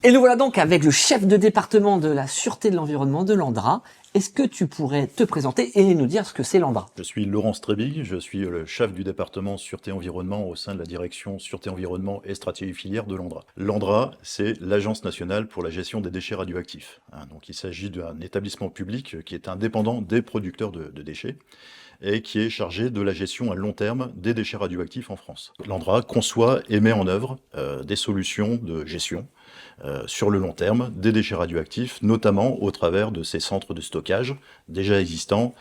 Et nous voilà donc avec le chef de département de la sûreté de l'environnement de l'Andra. Est-ce que tu pourrais te présenter et nous dire ce que c'est l'Andra? Je suis Laurent Strebig, je suis le chef du département Sûreté Environnement au sein de la direction Sûreté Environnement et Stratégie Filière de l'Andra. L'Andra, c'est l'Agence nationale pour la gestion des déchets radioactifs. Donc il s'agit d'un établissement public qui est indépendant des producteurs de déchets et qui est chargé de la gestion à long terme des déchets radioactifs en France. L'Andra conçoit et met en œuvre des solutions de gestion sur le long terme des déchets radioactifs, notamment au travers de ces centres de stockage déjà existants,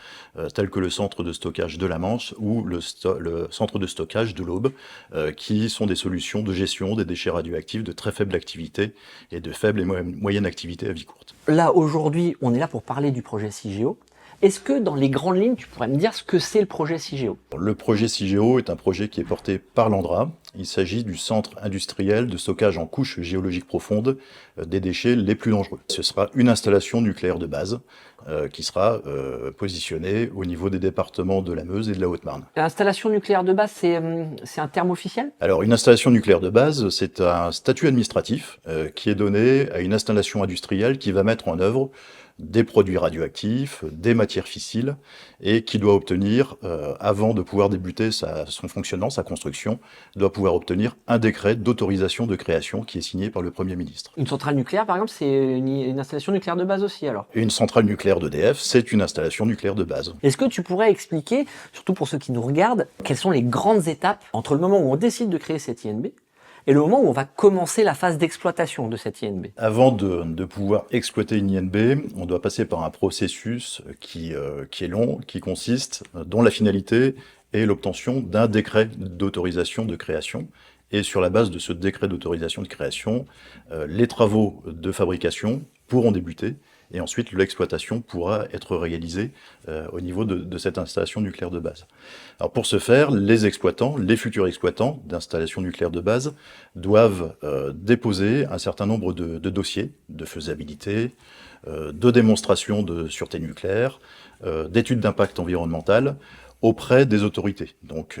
tels que le centre de stockage de la Manche ou le centre de stockage de l'Aube, qui sont des solutions de gestion des déchets radioactifs de très faible activité et de faible et moyenne activité à vie courte. Là, aujourd'hui, on est là pour parler du projet CIGEO. Est-ce que dans les grandes lignes, tu pourrais me dire ce que c'est le projet CIGEO? Le projet CIGEO est un projet qui est porté par l'Andra. Il s'agit du centre industriel de stockage en couches géologiques profondes des déchets les plus dangereux. Ce sera une installation nucléaire de base qui sera positionnée au niveau des départements de la Meuse et de la Haute-Marne. L'installation nucléaire de base, c'est un terme officiel? Alors, une installation nucléaire de base, c'est un statut administratif qui est donné à une installation industrielle qui va mettre en œuvre des produits radioactifs, des matières fissiles, et qui doit obtenir, avant de pouvoir débuter son fonctionnement, sa construction, doit pouvoir obtenir un décret d'autorisation de création qui est signé par le Premier ministre. Une centrale nucléaire, par exemple, c'est une installation nucléaire de base aussi, alors? Une centrale nucléaire d'EDF, c'est une installation nucléaire de base. Est-ce que tu pourrais expliquer, surtout pour ceux qui nous regardent, quelles sont les grandes étapes entre le moment où on décide de créer cette INB et le moment où on va commencer la phase d'exploitation de cette INB? Avant de pouvoir exploiter une INB, on doit passer par un processus qui est long, qui consiste, dont la finalité est l'obtention d'un décret d'autorisation de création. Et sur la base de ce décret d'autorisation de création, les travaux de fabrication pourront débuter. Et ensuite, l'exploitation pourra être réalisée au niveau de cette installation nucléaire de base. Alors pour ce faire, les exploitants, les futurs exploitants d'installations nucléaires de base, doivent déposer un certain nombre de dossiers de faisabilité, de démonstration de sûreté nucléaire, d'études d'impact environnemental, auprès des autorités. Donc,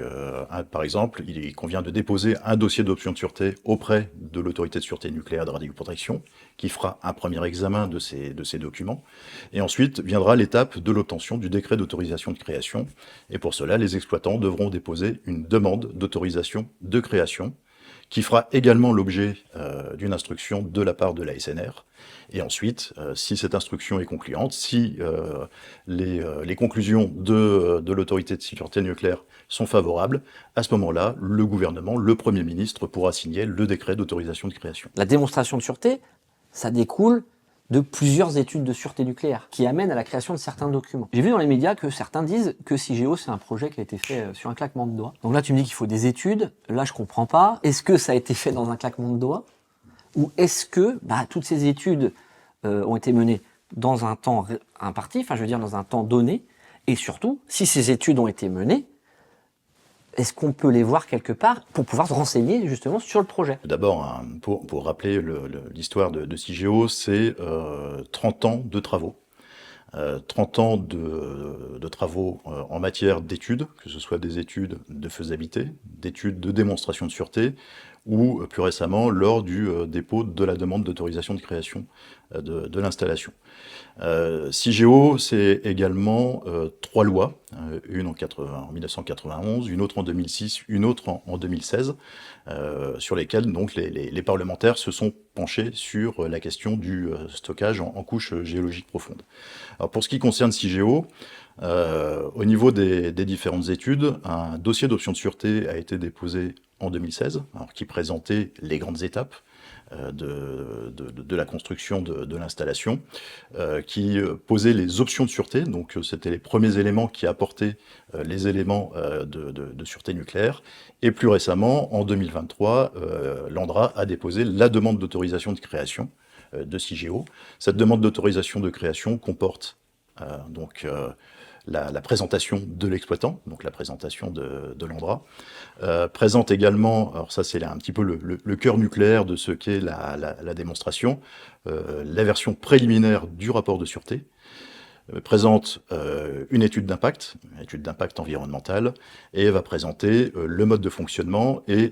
par exemple, il convient de déposer un dossier d'option de sûreté auprès de l'autorité de sûreté nucléaire de radioprotection, qui fera un premier examen de ces documents. Et ensuite viendra l'étape de l'obtention du décret d'autorisation de création. Et pour cela, les exploitants devront déposer une demande d'autorisation de création, qui fera également l'objet d'une instruction de la part de la SNR. Et ensuite, si cette instruction est concluante, si les conclusions de l'autorité de sécurité nucléaire sont favorables, à ce moment-là, le gouvernement, le Premier ministre, pourra signer le décret d'autorisation de création. La démonstration de sûreté, ça découle de plusieurs études de sûreté nucléaire qui amènent à la création de certains documents. J'ai vu dans les médias que certains disent que CIGEO, c'est un projet qui a été fait sur un claquement de doigts. Donc là, tu me dis qu'il faut des études. Là, je comprends pas. Est-ce que ça a été fait dans un claquement de doigts? Ou est-ce que toutes ces études ont été menées dans un temps imparti, enfin je veux dire dans un temps donné, et surtout, si ces études ont été menées, est-ce qu'on peut les voir quelque part pour pouvoir se renseigner justement sur le projet? D'abord, pour rappeler l'histoire de CIGEO, c'est 30 ans de travaux. 30 ans de travaux en matière d'études, que ce soit des études de faisabilité, d'études de démonstration de sûreté, ou plus récemment lors du dépôt de la demande d'autorisation de création de l'installation. CIGEO, c'est également 3 lois, une en 1991, une autre en 2006, une autre en 2016, sur lesquelles donc les parlementaires se sont penchés sur la question du stockage en couches géologiques profondes. Alors pour ce qui concerne CIGEO, au niveau des différentes études, un dossier d'option de sûreté a été déposé en 2016, alors, qui présentait les grandes étapes de la construction de l'installation, qui posait les options de sûreté, donc c'était les premiers éléments qui apportaient les éléments de sûreté nucléaire, et plus récemment, en 2023, l'Andra a déposé la demande d'autorisation de création de CIGEO. Cette demande d'autorisation de création comporte la présentation de l'exploitant, donc la présentation de l'Andra, présente également, alors ça c'est un petit peu le cœur nucléaire de ce qu'est la démonstration, la version préliminaire du rapport de sûreté, présente une étude d'impact environnemental, et va présenter le mode de fonctionnement et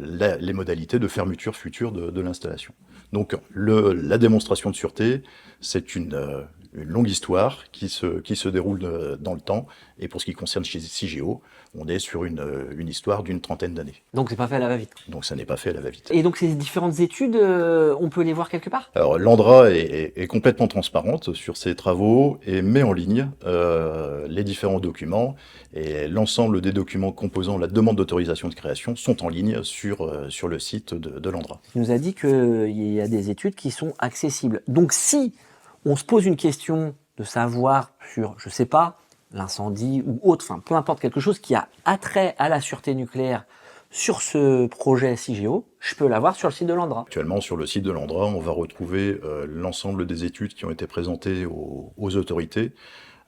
les modalités de fermeture future de l'installation. Donc la démonstration de sûreté, c'est une longue histoire qui se déroule dans le temps, et pour ce qui concerne chez Cigéo, on est sur une histoire d'une 30aine d'années. Donc c'est pas fait à la va-vite. Donc ça n'est pas fait à la va-vite. Et donc ces différentes études, on peut les voir quelque part? Alors l'ANDRA est complètement transparente sur ses travaux et met en ligne les différents documents, et l'ensemble des documents composant la demande d'autorisation de création sont en ligne sur le site de l'ANDRA. Tu nous as dit qu'il y a des études qui sont accessibles. Donc si on se pose une question de savoir sur, je sais pas, l'incendie ou autre, enfin peu importe, quelque chose qui a attrait à la sûreté nucléaire sur ce projet Cigéo, je peux l'avoir sur le site de l'ANDRA. Actuellement, sur le site de l'ANDRA, on va retrouver l'ensemble des études qui ont été présentées aux autorités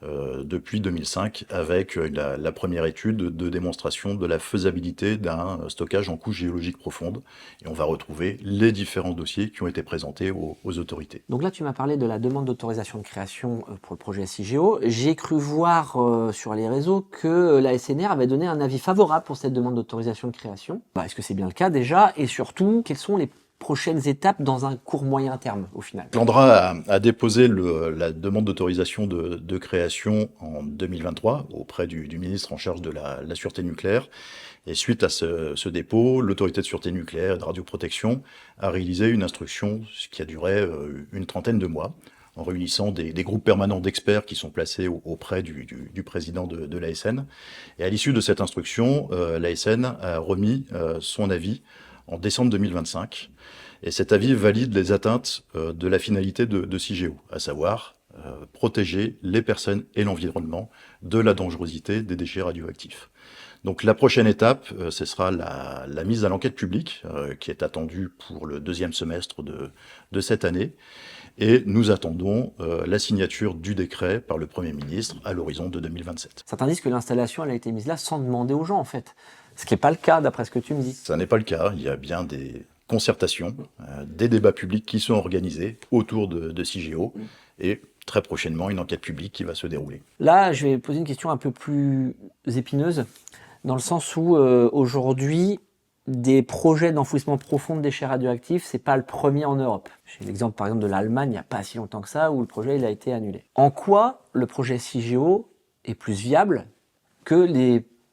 depuis 2005, avec la première étude de démonstration de la faisabilité d'un stockage en couche géologique profonde. Et on va retrouver les différents dossiers qui ont été présentés aux autorités. Donc là, tu m'as parlé de la demande d'autorisation de création pour le projet Cigéo. J'ai cru voir sur les réseaux que la SNR avait donné un avis favorable pour cette demande d'autorisation de création. Est-ce que c'est bien le cas déjà? Et surtout, quelles sont les prochaines étapes dans un court moyen terme au final? L'ANDRA a déposé la demande d'autorisation de création en 2023 auprès du ministre en charge de la sûreté nucléaire. Et suite à ce dépôt, l'autorité de sûreté nucléaire et de radioprotection a réalisé une instruction qui a duré une 30aine de mois, en réunissant des groupes permanents d'experts qui sont placés auprès du président de l'ASN. Et à l'issue de cette instruction, l'ASN a remis son avis en décembre 2025. Et cet avis valide les atteintes de la finalité de Cigéo, à savoir protéger les personnes et l'environnement de la dangerosité des déchets radioactifs. Donc la prochaine étape, ce sera la mise à l'enquête publique, qui est attendue pour le deuxième semestre de cette année. Et nous attendons la signature du décret par le Premier ministre à l'horizon de 2027. Certains disent que l'installation elle a été mise là sans demander aux gens en fait. Ce qui n'est pas le cas d'après ce que tu me dis. Ça n'est pas le cas, il y a bien des concertations, des débats publics qui sont organisés autour de Cigéo, et très prochainement une enquête publique qui va se dérouler. Là, je vais poser une question un peu plus épineuse, dans le sens où aujourd'hui, des projets d'enfouissement profond de déchets radioactifs, c'est pas le premier en Europe. J'ai l'exemple par exemple de l'Allemagne, il n'y a pas si longtemps que ça, où le projet il a été annulé. En quoi le projet Cigéo est plus viable que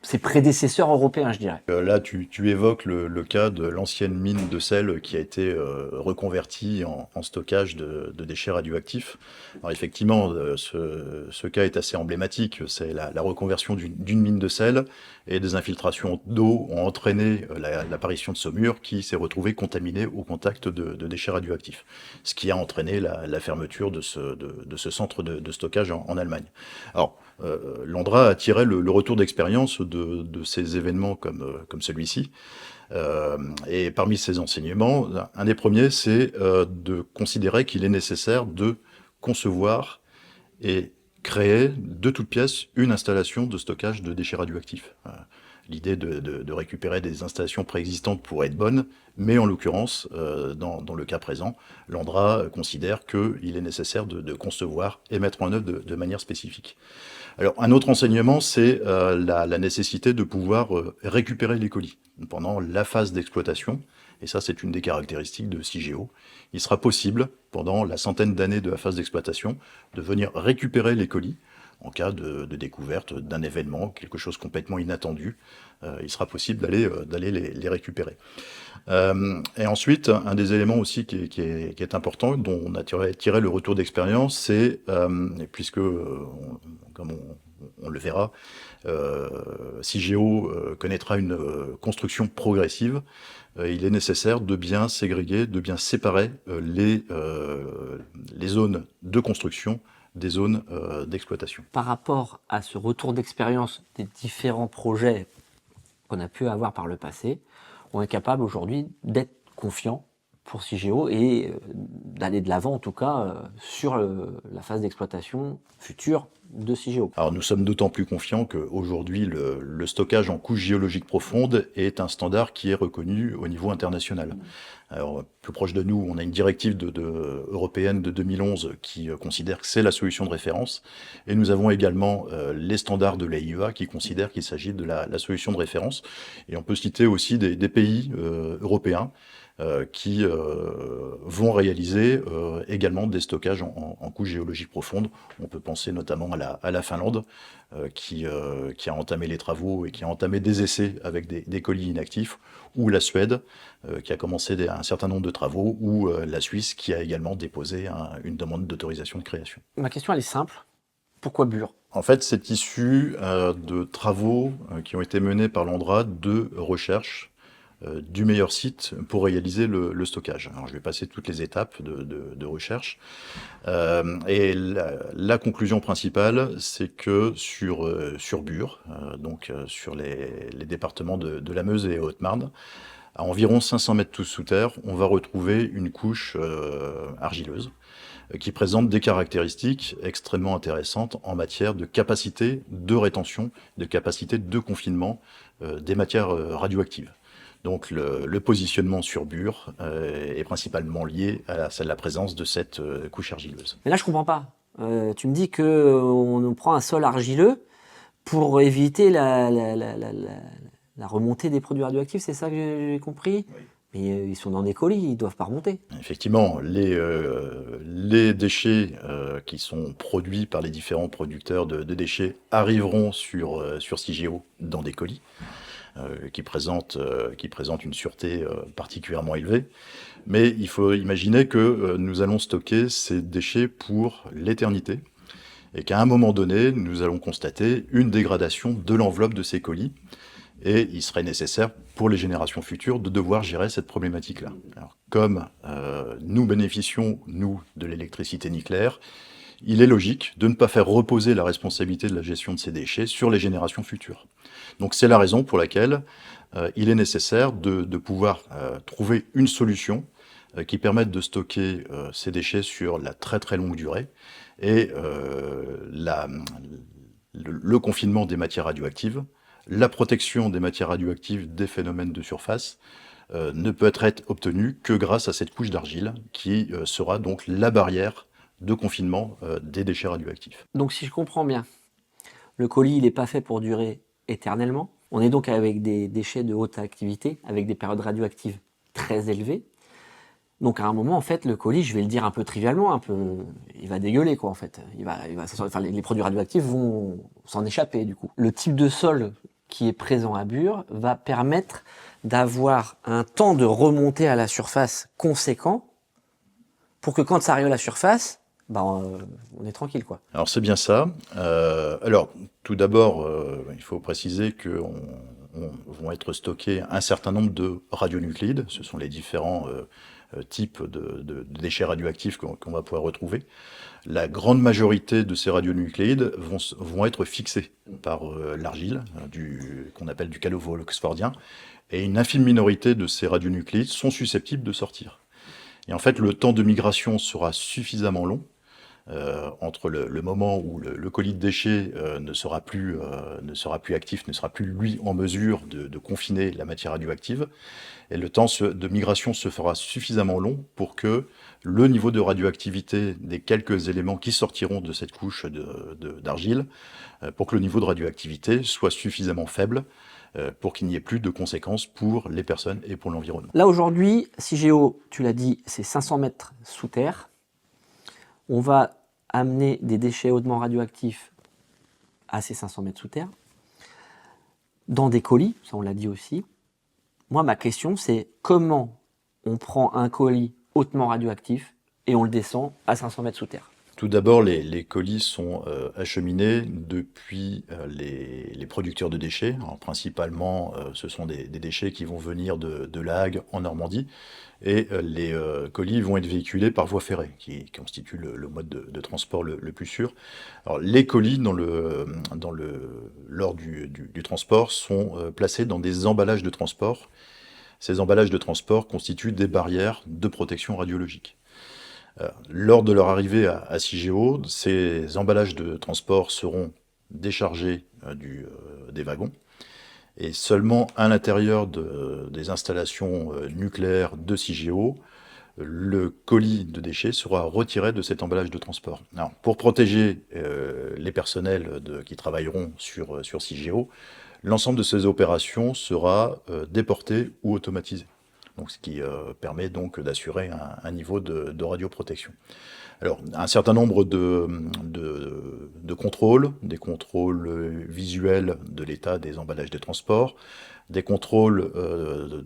ses prédécesseurs européens, je dirais? Là, tu évoques le cas de l'ancienne mine de sel qui a été reconvertie en stockage de déchets radioactifs. Alors effectivement, ce cas est assez emblématique. C'est la reconversion d'une mine de sel, et des infiltrations d'eau ont entraîné l'apparition de saumure qui s'est retrouvée contaminée au contact de déchets radioactifs, ce qui a entraîné la fermeture de ce centre de stockage en Allemagne. Alors, l'ANDRA a tiré le retour d'expérience de ces événements comme celui-ci. Et parmi ces enseignements, un des premiers, c'est de considérer qu'il est nécessaire de concevoir et créer de toutes pièces une installation de stockage de déchets radioactifs. L'idée de récupérer des installations préexistantes pourrait être bonne, mais en l'occurrence, dans le cas présent, l'ANDRA considère qu'il est nécessaire de concevoir et mettre en œuvre de manière spécifique. Alors, un autre enseignement, c'est la nécessité de pouvoir récupérer les colis pendant la phase d'exploitation. Et ça, c'est une des caractéristiques de Cigéo. Il sera possible, pendant la centaine d'années de la phase d'exploitation, de venir récupérer les colis en cas de découverte d'un événement, quelque chose complètement inattendu. Il sera possible d'aller les récupérer. Et ensuite, un des éléments aussi qui est important, dont on a tiré le retour d'expérience, c'est, puisque, comme on le verra, Cigéo connaîtra une construction progressive, il est nécessaire de bien ségréguer, de bien séparer les zones de construction des zones d'exploitation. Par rapport à ce retour d'expérience des différents projets qu'on a pu avoir par le passé, on est capable aujourd'hui d'être confiant pour Cigéo et d'aller de l'avant en tout cas sur la phase d'exploitation future de Cigéo. Alors nous sommes d'autant plus confiants qu'aujourd'hui le stockage en couche géologique profonde est un standard qui est reconnu au niveau international. Alors plus proche de nous, on a une directive européenne de 2011 qui considère que c'est la solution de référence, et nous avons également les standards de l'AIEA qui considèrent qu'il s'agit de la solution de référence. Et on peut citer aussi des pays européens qui vont réaliser également des stockages en couche géologique profonde. On peut penser notamment à la Finlande, qui a entamé les travaux et qui a entamé des essais avec des colis inactifs, ou la Suède, qui a commencé un certain nombre de travaux, ou la Suisse, qui a également déposé une demande d'autorisation de création. Ma question, elle est simple. Pourquoi Bure ? En fait, c'est issu de travaux qui ont été menés par l'ANDRA de recherche du meilleur site pour réaliser le stockage. Alors, je vais passer toutes les étapes de recherche. Et la conclusion principale, c'est que sur Bure, donc sur les départements de la Meuse et Haute-Marne, à environ 500 mètres sous terre, on va retrouver une couche argileuse qui présente des caractéristiques extrêmement intéressantes en matière de capacité de rétention, de capacité de confinement des matières radioactives. Donc le positionnement sur Bure est principalement lié à la présence de cette couche argileuse. Mais là, je comprends pas. Tu me dis qu'on prend un sol argileux pour éviter la remontée des produits radioactifs, c'est ça que j'ai compris ? Oui. Mais ils sont dans des colis, ils ne doivent pas remonter. Effectivement, les déchets qui sont produits par les différents producteurs de déchets arriveront sur Cigéo dans des colis. Qui présente une sûreté particulièrement élevée. Mais il faut imaginer que nous allons stocker ces déchets pour l'éternité et qu'à un moment donné, nous allons constater une dégradation de l'enveloppe de ces colis. Et il serait nécessaire pour les générations futures de devoir gérer cette problématique-là. Alors, comme nous bénéficions, nous, de l'électricité nucléaire, il est logique de ne pas faire reposer la responsabilité de la gestion de ces déchets sur les générations futures. Donc c'est la raison pour laquelle il est nécessaire de pouvoir trouver une solution qui permette de stocker ces déchets sur la très très longue durée et le confinement des matières radioactives, la protection des matières radioactives des phénomènes de surface ne peut être obtenue que grâce à cette couche d'argile qui sera donc la barrière de confinement des déchets radioactifs. Donc si je comprends bien, le colis il n'est pas fait pour durer éternellement. On est donc avec des déchets de haute activité, avec des périodes radioactives très élevées. Donc à un moment, en fait, le colis, je vais le dire un peu trivialement, il va dégueuler quoi en fait. Les produits radioactifs vont s'en échapper du coup. Le type de sol qui est présent à Bure va permettre d'avoir un temps de remontée à la surface conséquent pour que quand ça arrive à la surface, on est tranquille quoi. Alors c'est bien ça. Alors tout d'abord, il faut préciser que vont être stockés un certain nombre de radionucléides. Ce sont les différents types de déchets radioactifs qu'on va pouvoir retrouver. La grande majorité de ces radionucléides vont être fixés par l'argile, qu'on appelle du calovo oxfordien, et une infime minorité de ces radionucléides sont susceptibles de sortir. Et en fait, le temps de migration sera suffisamment long entre le moment où le colis de déchets ne sera plus actif, ne sera plus lui en mesure de confiner la matière radioactive, et le temps de migration se fera suffisamment long pour que le niveau de radioactivité des quelques éléments qui sortiront de cette couche d'argile, pour que le niveau de radioactivité soit suffisamment faible pour qu'il n'y ait plus de conséquences pour les personnes et pour l'environnement. Là aujourd'hui, Cigéo, tu l'as dit, c'est 500 mètres sous terre. On va amener des déchets hautement radioactifs à ces 500 mètres sous terre, dans des colis, ça on l'a dit aussi. Moi, ma question, c'est comment on prend un colis hautement radioactif et on le descend à 500 mètres sous terre? Tout d'abord, les colis sont acheminés depuis les producteurs de déchets. Alors, principalement, ce sont des déchets qui vont venir de La Hague en Normandie. Et les colis vont être véhiculés par voie ferrée, qui constitue le mode de transport le plus sûr. Alors, les colis, lors du transport, sont placés dans des emballages de transport Ces emballages de transport constituent des barrières de protection radiologique. Lors de leur arrivée à Cigéo, ces emballages de transport seront déchargés des wagons, et seulement à l'intérieur des installations nucléaires de Cigéo, le colis de déchets sera retiré de cet emballage de transport. Alors, pour protéger les personnels qui travailleront sur Cigéo, l'ensemble de ces opérations sera déporté ou automatisé. Donc, ce qui permet donc d'assurer un niveau de radioprotection. Alors, un certain nombre de contrôles, des contrôles visuels de l'état des emballages de transport, des contrôles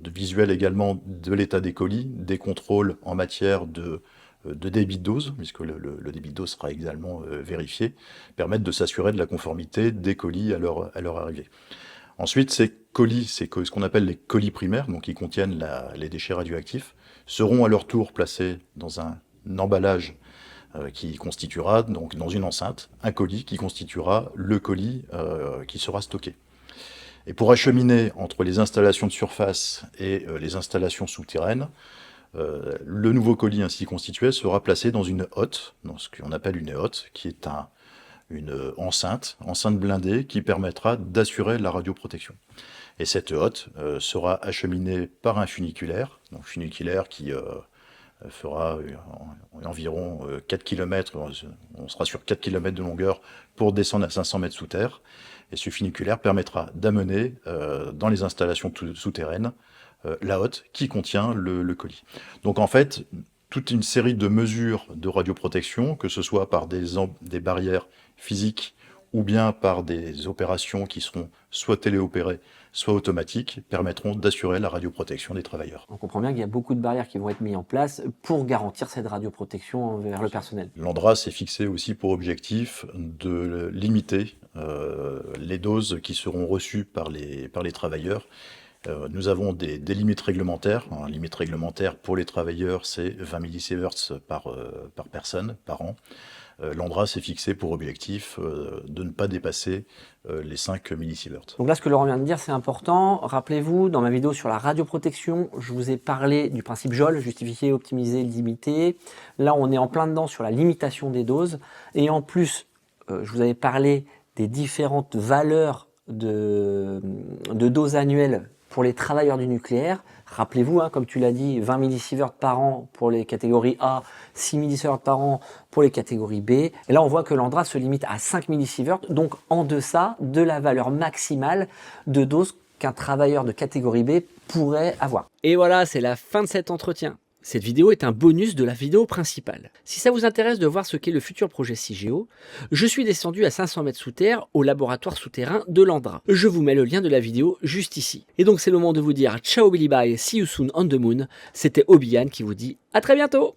visuels également de l'état des colis, des contrôles en matière de débit de dose, puisque le débit de dose sera également vérifié, permettent de s'assurer de la conformité des colis à leur arrivée. Ensuite, ces colis, c'est ce qu'on appelle les colis primaires, donc qui contiennent les déchets radioactifs, seront à leur tour placés dans un emballage qui constituera, donc dans une enceinte, un colis qui constituera le colis qui sera stocké. Et pour acheminer entre les installations de surface et les installations souterraines, le nouveau colis ainsi constitué sera placé dans une hotte, dans ce qu'on appelle une hotte, qui est une enceinte blindée qui permettra d'assurer la radioprotection. Et cette hotte sera acheminée par un funiculaire, donc funiculaire qui fera environ 4 km, on sera sur 4 km de longueur pour descendre à 500 mètres sous terre. Et ce funiculaire permettra d'amener dans les installations souterraines la hotte qui contient le colis. Donc en fait, toute une série de mesures de radioprotection, que ce soit par des barrières physiques ou bien par des opérations qui seront soit téléopérées, soit automatiques, permettront d'assurer la radioprotection des travailleurs. On comprend bien qu'il y a beaucoup de barrières qui vont être mises en place pour garantir cette radioprotection envers le personnel. L'ANDRA s'est fixé aussi pour objectif de limiter les doses qui seront reçues par les travailleurs. Nous avons des limites réglementaires. Une limite réglementaire pour les travailleurs, c'est 20 millisieverts par personne, par an. L'ANDRA s'est fixé pour objectif de ne pas dépasser les 5 millisieverts. Donc là, ce que Laurent vient de dire, c'est important. Rappelez-vous, dans ma vidéo sur la radioprotection, je vous ai parlé du principe Joule, justifier, optimiser, limiter. Là, on est en plein dedans sur la limitation des doses. Et en plus, je vous avais parlé des différentes valeurs de doses annuelles pour les travailleurs du nucléaire. Rappelez-vous, hein, comme tu l'as dit, 20 millisieverts par an pour les catégories A, 6 millisieverts par an pour les catégories B. Et là, on voit que l'ANDRA se limite à 5 millisieverts, donc en deçà de la valeur maximale de dose qu'un travailleur de catégorie B pourrait avoir. Et voilà, c'est la fin de cet entretien. Cette vidéo est un bonus de la vidéo principale. Si ça vous intéresse de voir ce qu'est le futur projet Cigéo, je suis descendu à 500 mètres sous terre au laboratoire souterrain de l'ANDRA. Je vous mets le lien de la vidéo juste ici. Et donc c'est le moment de vous dire ciao Billy bye, see you soon on the moon. C'était Obian qui vous dit à très bientôt.